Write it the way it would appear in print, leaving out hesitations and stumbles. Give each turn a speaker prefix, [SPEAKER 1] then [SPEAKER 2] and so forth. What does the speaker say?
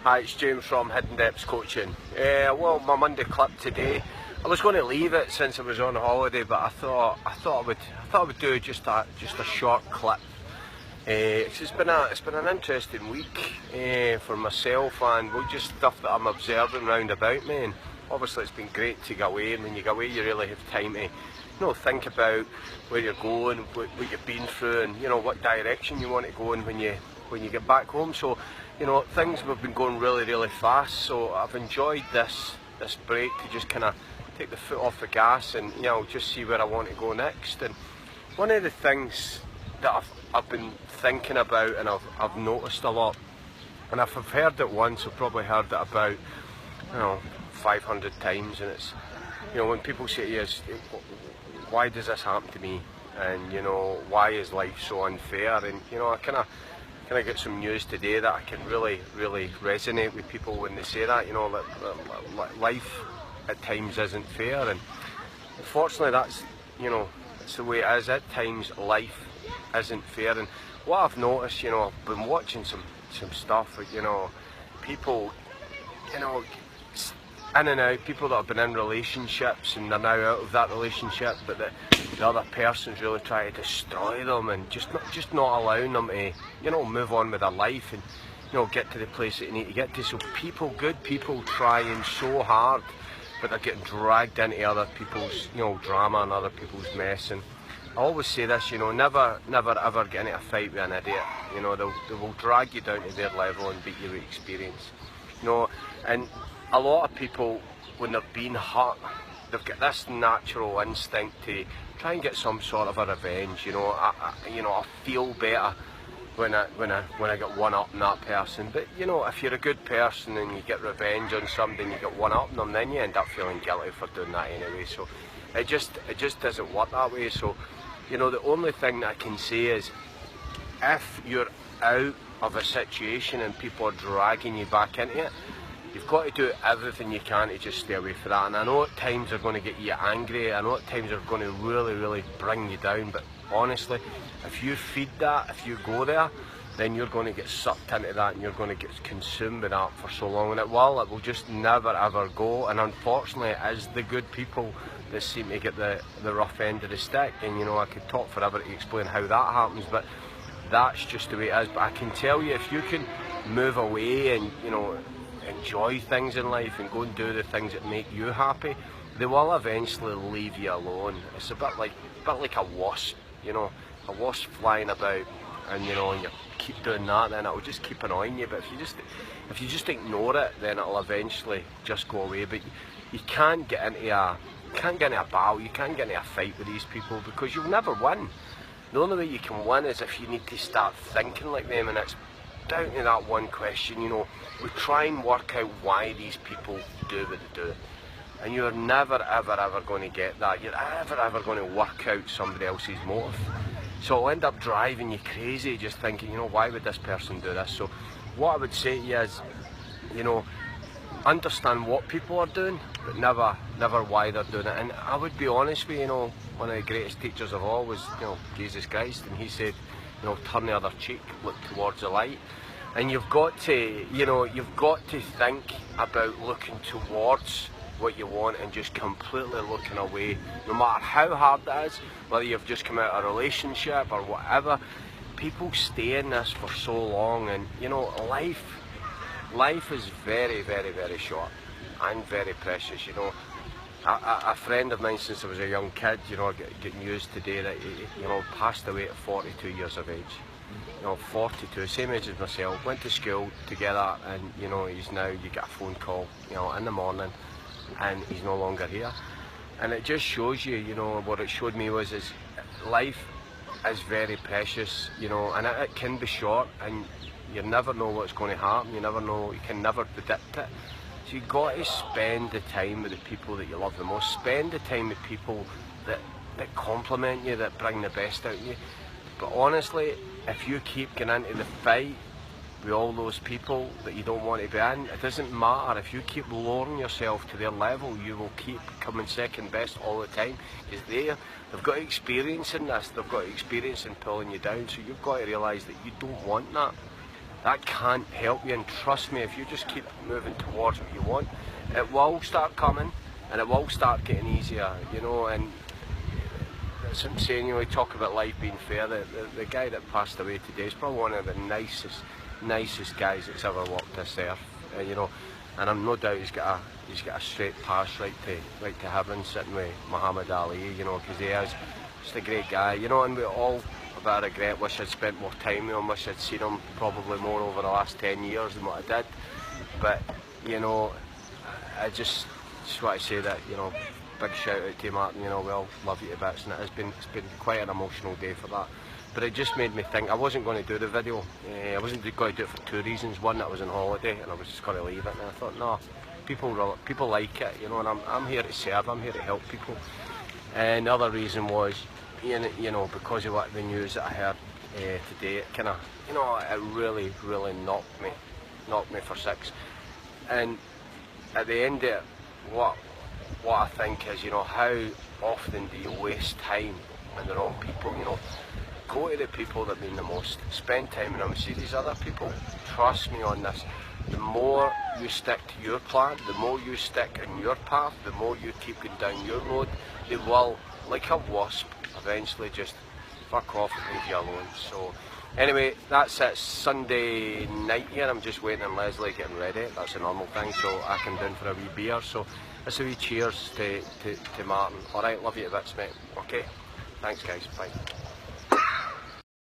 [SPEAKER 1] Hi, it's James from Hidden Depths Coaching. Well, my Monday clip today, I was going to leave it since I was on holiday, but I thought I would do just a short clip. It's been an interesting week for myself, and just stuff that I'm observing round about me. And obviously, it's been great to get away, and when you get away, you really have time to think about where you're going, what you've been through, and what direction you want to go in when you get back home. So things have been going really fast, so I've enjoyed this break to just kind of take the foot off the gas and just see where I want to go next. And one of the things that I've been thinking about and I've noticed a lot, and if I've heard it once, I've probably heard it about 500 times, and it's when people say to you, why does this happen to me, and why is life so unfair? And I kind of get some news today that I can really resonate with people when they say that, that life at times isn't fair. And unfortunately that's the way it is. At times life isn't fair. And what I've noticed, I've been watching some stuff, people, in and out, people that have been in relationships and they're now out of that relationship, but the other person's really trying to destroy them and just not allowing them to move on with their life and get to the place that they need to get to. So good people trying so hard, but they're getting dragged into other people's drama and other people's mess. And I always say this, never ever get into a fight with an idiot. They will drag you down to their level and beat you with experience. And a lot of people, when they're being hurt, they've got this natural instinct to try and get some sort of a revenge. I feel better when I get one up on that person. But if you're a good person and you get revenge on somebody and you get one up on them, then you end up feeling guilty for doing that anyway. So it just doesn't work that way. So the only thing that I can say is, if you're out of a situation and people are dragging you back into it, you've got to do everything you can to just stay away from that. And I know at times they're going to get you angry, I know at times they're going to really bring you down, but honestly, if you feed that, if you go there, then you're going to get sucked into that and you're going to get consumed with that for so long, and it will just never ever go. And unfortunately, it is the good people that seem to get the rough end of the stick. And I could talk forever to explain how that happens, but that's just the way it is. But I can tell you, if you can move away and enjoy things in life and go and do the things that make you happy, they will eventually leave you alone. It's a bit like a wasp, a wasp flying about, and and you keep doing that, then it'll just keep annoying you. But if you just ignore it, then it'll eventually just go away. But you can't get into a battle, you can't get into a fight with these people, because you'll never win. The only way you can win is if you need to start thinking like them, and it's down to that one question. We try and work out why these people do what they do, and you're never ever going to get that. You're ever going to work out somebody else's motive. So it'll end up driving you crazy, just thinking, why would this person do this? So what I would say to you is, understand what people are doing, but never why they're doing it. And I would be honest with you, one of the greatest teachers of all was Jesus Christ, and he said, turn the other cheek, look towards the light. And you've got to think about looking towards what you want and just completely looking away, no matter how hard that is, whether you've just come out of a relationship or whatever. People stay in this for so long, and life is very short and very precious. A friend of mine, since I was a young kid, get news today that he passed away at 42 years of age. 42, same age as myself, went to school together, and he's now, you get a phone call in the morning and he's no longer here. And it just shows you, what it showed me was life is very precious, and it can be short, and you never know what's going to happen. You can never predict it. So you've got to spend the time with the people that you love the most. Spend the time with people that compliment you, that bring the best out of you. But honestly, if you keep getting into the fight with all those people that you don't want to be in, it doesn't matter. If you keep lowering yourself to their level, you will keep coming second best all the time, because they've got experience in this, they've got experience in pulling you down. So you've got to realise that you don't want that. that can't help you. And trust me, if you just keep moving towards what you want, it will start coming, and it will start getting easier, you know. And that's what I'm saying, you know, we talk about life being fair. The guy that passed away today is probably one of the nicest guys that's ever walked this earth, you know. And I'm no doubt he's got a straight pass right to heaven, sitting with Muhammad Ali, you know, because he is just a great guy, you know. And we all, about regret, wish I'd spent more time with him, wish I'd seen him probably more over the last 10 years than what I did. But, you know, I just want to say that, you know, big shout out to you, Martin, you know, we all love you to bits, and it's been quite an emotional day for that. But it just made me think I wasn't going to do the video. I wasn't going to do it for two reasons. One, I was on holiday and I was just going to leave it, and I thought, no, people like it, you know, and I'm here to serve, I'm here to help people. And the other reason was, you know, because of what the news that I heard today, it kind of, you know, it really knocked me for six. And at the end of it, what I think is, you know, how often do you waste time on the wrong people, you know? Go to the people that mean the most, spend time with them, see these other people, trust me on this, the more you stick to your plan, the more you stick in your path, the more you keep going down your road, they will, like a wasp, eventually just fuck off and leave you alone. So anyway, that's it, Sunday night here. I'm just waiting on Leslie getting ready. That's a normal thing, so I come down for a wee beer. So it's a wee cheers to Martin. Alright, love you to bits, mate. Okay, thanks guys, bye.